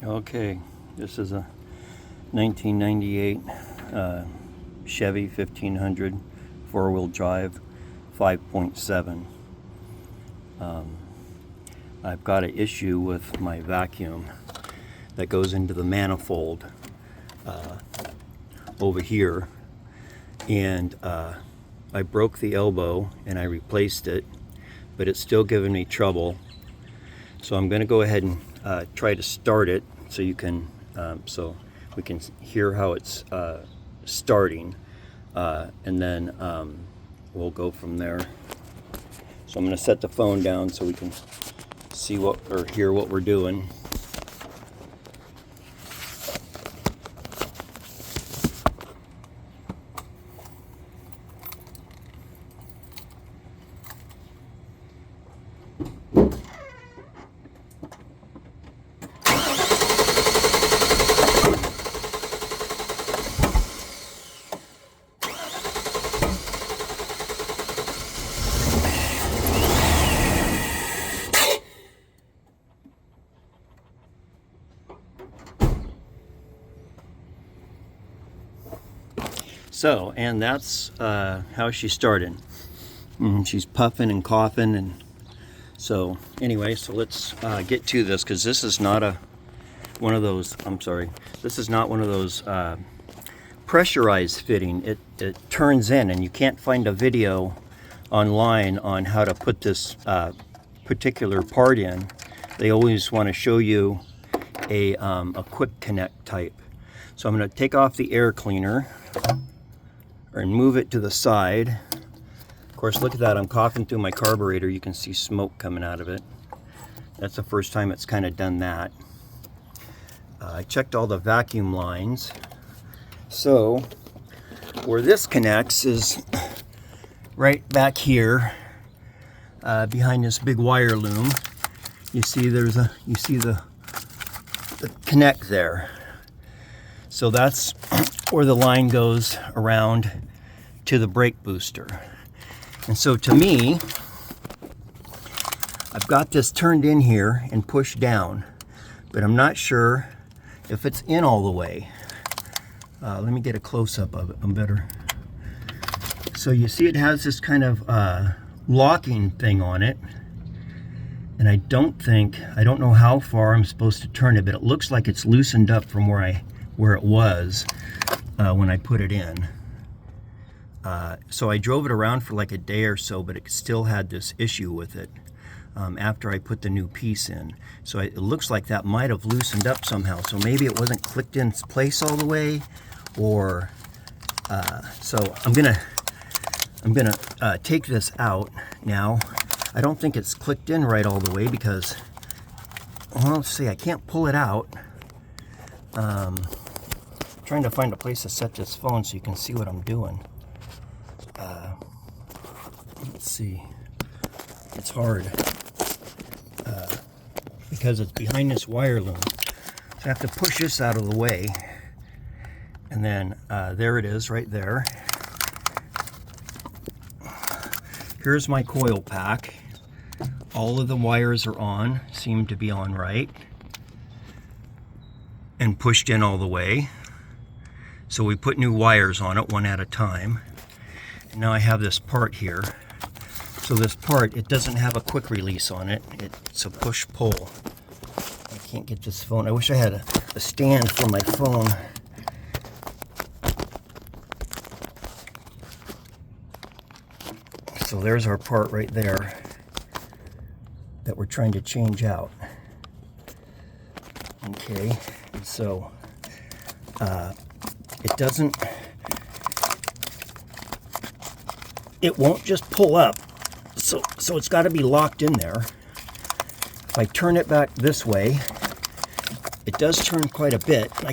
Okay, this is a 1998 Chevy 1500 four-wheel drive 5.7. I've got an issue with my vacuum that goes into the manifold over here, and I broke the elbow and I replaced it, but it's still giving me trouble. So I'm going to go ahead and try to start it so you can so we can hear how it's starting, and then we'll go from there. So I'm going to set the phone down so we can see what or hear what we're doing. So, and that's how she started. She's puffing and coughing, and so anyway, so let's get to this, because this is not one of those. This is not one of those pressurized fitting. It turns in, and you can't find a video online on how to put this particular part in. They always want to show you a quick connect type. So I'm going to take off the air cleaner and move it to the side. Of course, look at that, I'm coughing through my carburetor. You can see smoke coming out of it. That's the first time it's kind of done that. I checked all the vacuum lines. So where this connects is right back here, behind this big wire loom. You see the connect there. So that's where the line goes around to the brake booster. And so to me, I've got this turned in here and pushed down, but I'm not sure if it's in all the way. Let me get a close-up of it. I'm better. So you see it has this kind of locking thing on it, and I don't know how far I'm supposed to turn it, but it looks like it's loosened up from where it was when I put it in. So I drove it around for like a day or so, but it still had this issue with it after I put the new piece in. So it looks like that might have loosened up somehow. So maybe it wasn't clicked in place all the way, or so I'm gonna take this out now. I don't think it's clicked in right all the way because, well, let's see, I can't pull it out. Trying to find a place to set this phone so you can see what I'm doing. Let's see. It's hard because it's behind this wire loom. So I have to push this out of the way, and then there it is right there. Here's my coil pack. All of the wires are on, seem to be on right, and pushed in all the way. So we put new wires on it one at a time. And now I have this part here. So this part, it doesn't have a quick release on it. It's a push-pull. I can't get this phone. I wish I had a stand for my phone. So there's our part right there that we're trying to change out. Okay, and so it won't just pull up, so it's got to be locked in there. If I turn it back this way, it does turn quite a bit. I